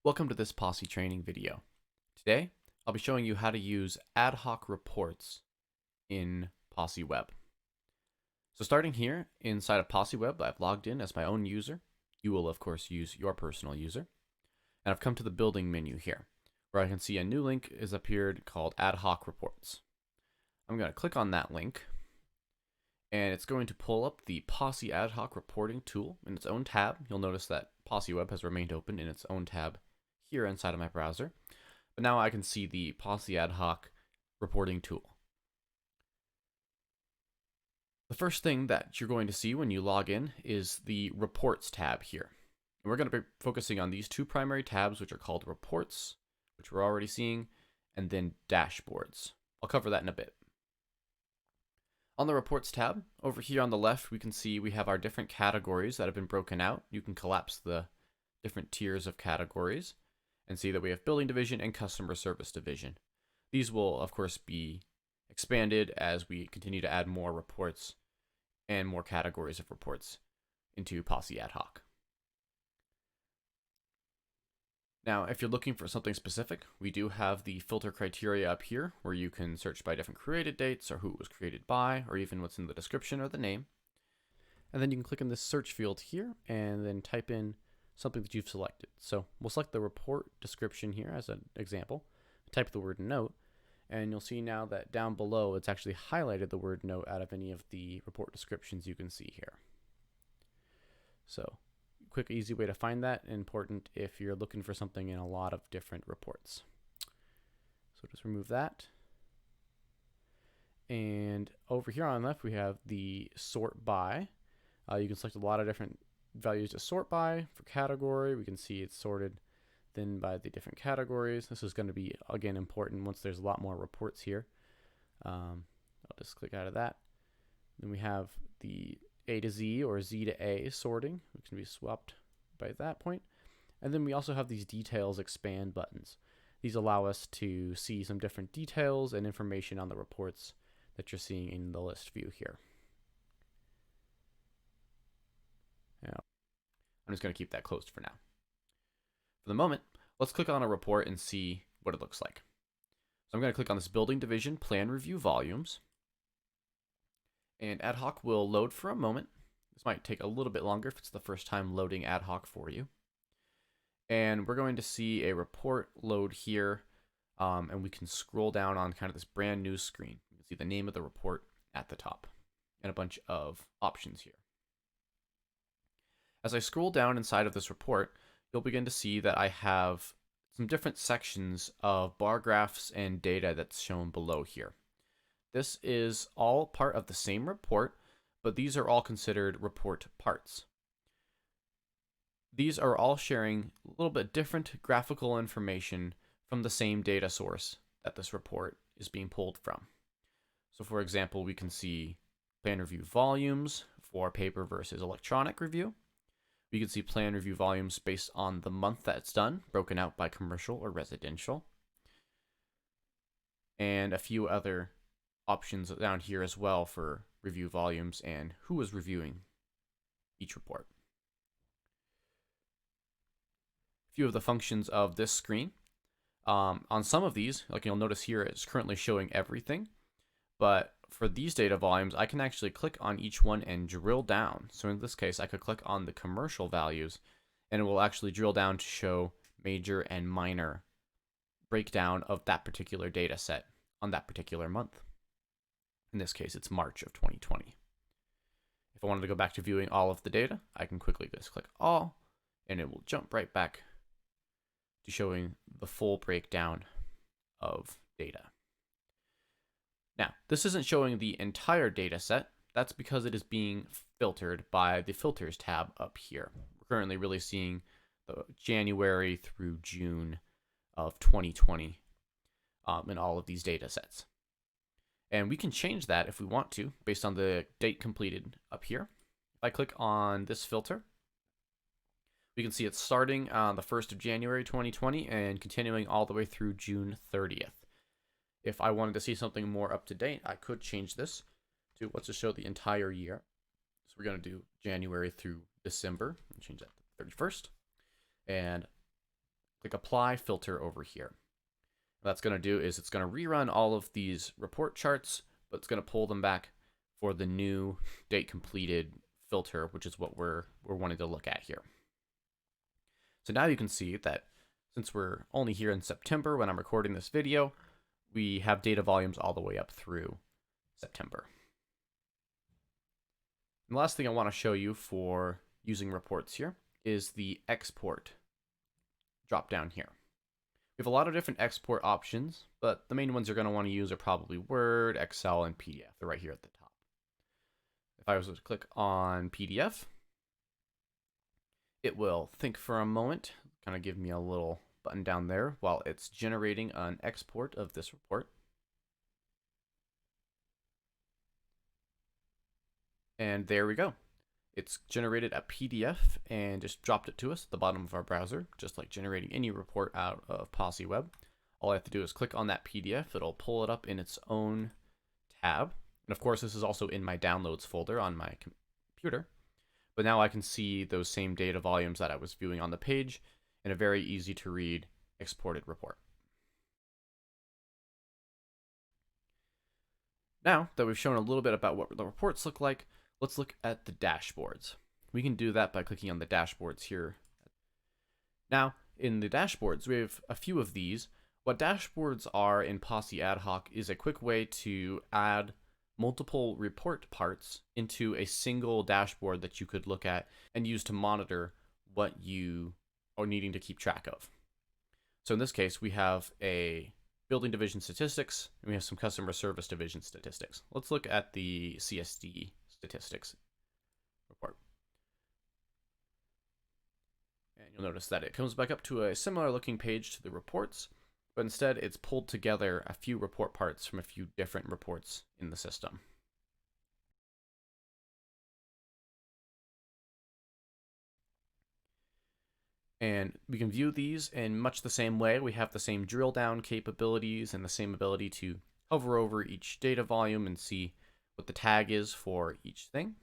Welcome to this POSSE training video. Today, I'll be showing you how to use ad hoc reports in POSSE Web. So starting here inside of POSSE Web, I've logged in as my own user. You will, of course, use your personal user. And I've come to the building menu here, where I can see a new link is appeared called ad hoc reports. I'm going to click on that link, and it's going to pull up the POSSE ad hoc reporting tool in its own tab. You'll notice that POSSE Web has remained open in its own tab here inside of my browser, but now I can see the POSSE ad hoc reporting tool. The first thing that you're going to see when you log in is the reports tab here. And we're going to be focusing on these two primary tabs, which are called reports, which we're already seeing, and then dashboards. I'll cover that in a bit. On the reports tab, over here on the left, we can see we have our different categories that have been broken out. You can collapse the different tiers of categories and see that we have building division and customer service division. These will, of course, be expanded as we continue to add more reports and more categories of reports into POSSE ad hoc. Now, if you're looking for something specific, we do have the filter criteria up here where you can search by different created dates or who it was created by, or even what's in the description or the name. And then you can click in this search field here and then type in something that you've selected. So we'll select the report description here as an example, type the word note, and you'll see now that down below it's actually highlighted the word note out of any of the report descriptions you can see here. So quick, easy way to find that, important if you're looking for something in a lot of different reports. So just remove that. And over here on the left, we have the sort by. You can select a lot of different values to sort by for category. We can see it's sorted then by the different categories. This is going to be, again, important once there's a lot more reports here. I'll just click out of that. Then we have the A to Z or Z to A sorting, which can be swapped by that point. And then we also have these details expand buttons. These allow us to see some different details and information on the reports that you're seeing in the list view here. Now, I'm just going to keep that closed for now. For the moment, let's click on a report and see what it looks like. So I'm going to click on this building division plan review volumes. And ad hoc will load for a moment. This might take a little bit longer if it's the first time loading ad hoc for you. And we're going to see a report load here, and we can scroll down on kind of this brand new screen. You can see the name of the report at the top and a bunch of options here. As I scroll down inside of this report, you'll begin to see that I have some different sections of bar graphs and data that's shown below here. This is all part of the same report, but these are all considered report parts. These are all sharing a little bit different graphical information from the same data source that this report is being pulled from. So for example, we can see plan review volumes for paper versus electronic review. We can see plan review volumes based on the month that it's done, broken out by commercial or residential. And a few other options down here as well for review volumes and who is reviewing each report. A few of the functions of this screen. On some of these, like you'll notice here, it's currently showing everything. But for these data volumes, I can actually click on each one and drill down. So in this case, I could click on the commercial values, and it will actually drill down to show major and minor breakdown of that particular data set on that particular month. In this case, it's March of 2020. If I wanted to go back to viewing all of the data, I can quickly just click all, and it will jump right back to showing the full breakdown of data. Now, this isn't showing the entire data set. That's because it is being filtered by the filters tab up here. We're currently really seeing the January through June of 2020 in all of these data sets. And we can change that if we want to based on the date completed up here. If I click on this filter, we can see it's starting on the 1st of January 2020 and continuing all the way through June 30th. If I wanted to see something more up to date, I could change this to what's to show the entire year. So we're going to do January through December and change that to 31st. And click Apply Filter over here. What that's going to do is it's going to rerun all of these report charts, but it's going to pull them back for the new date completed filter, which is what we're wanting to look at here. So now you can see that since we're only here in September when I'm recording this video, we have data volumes all the way up through September. And the last thing I want to show you for using reports here is the export drop down here. We have a lot of different export options, but the main ones you're going to want to use are probably Word, Excel, and PDF. They're right here at the top. If I was to click on PDF, it will think for a moment, kind of give me a little button down there while it's generating an export of this report. And there we go. It's generated a PDF and just dropped it to us at the bottom of our browser, just like generating any report out of POSSE Web. All I have to do is click on that PDF. It'll pull it up in its own tab. And of course, this is also in my downloads folder on my computer. But now I can see those same data volumes that I was viewing on the page in a very easy to read exported report. Now that we've shown a little bit about what the reports look like, let's look at the dashboards. We can do that by clicking on the dashboards here. Now, in the dashboards, we have a few of these. What dashboards are in POSSE AdHoc is a quick way to add multiple report parts into a single dashboard that you could look at and use to monitor what you are needing to keep track of. So in this case, we have a building division statistics, and we have some customer service division statistics. Let's look at the CSD statistics report. And you'll notice that it comes back up to a similar looking page to the reports, but instead it's pulled together a few report parts from a few different reports in the system. And we can view these in much the same way. We have the same drill down capabilities and the same ability to hover over each data volume and see what the tag is for each thing.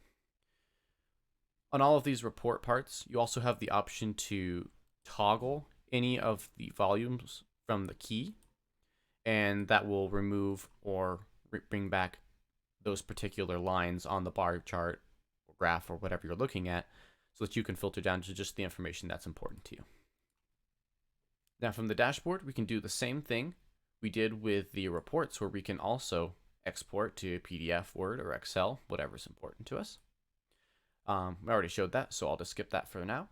On all of these report parts, you also have the option to toggle any of the volumes from the key, and that will remove or bring back those particular lines on the bar chart or graph or whatever you're looking at, so that you can filter down to just the information that's important to you. Now from the dashboard, we can do the same thing we did with the reports, where we can also export to PDF, Word, or Excel, whatever's important to us. I already showed that, so I'll just skip that for now.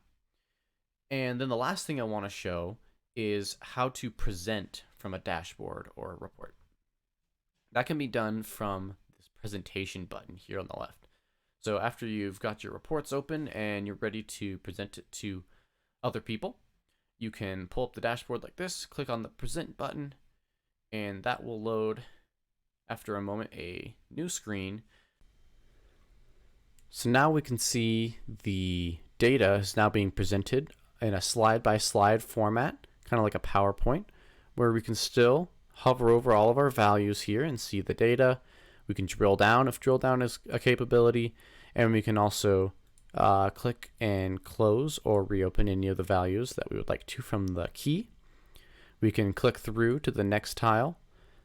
And then the last thing I want to show is how to present from a dashboard or a report. That can be done from this presentation button here on the left. So after you've got your reports open and you're ready to present it to other people, you can pull up the dashboard like this, click on the present button, and that will load, after a moment, a new screen. So now we can see the data is now being presented in a slide-by-slide format, kind of like a PowerPoint, where we can still hover over all of our values here and see the data. We can drill down if drill down is a capability, and we can also click and close or reopen any of the values that we would like to from the key. We can click through to the next tile.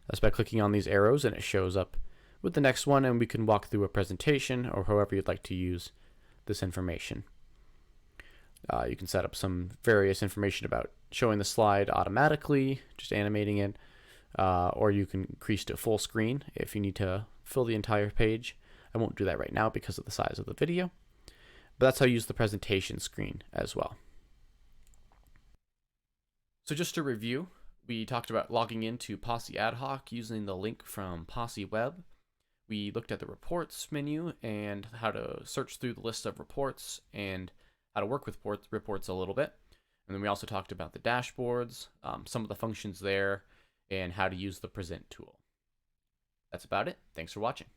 That's by clicking on these arrows, and it shows up with the next one, and we can walk through a presentation or however you'd like to use this information. You can set up some various information about showing the slide automatically, just animating it, or you can increase to full screen if you need to fill the entire page. I won't do that right now because of the size of the video, but that's how you use the presentation screen as well. So just to review, we talked about logging into POSSE AdHoc using the link from POSSE Web. We looked at the reports menu and how to search through the list of reports and how to work with reports a little bit. And then we also talked about the dashboards, some of the functions there, and how to use the present tool. That's about it. Thanks for watching.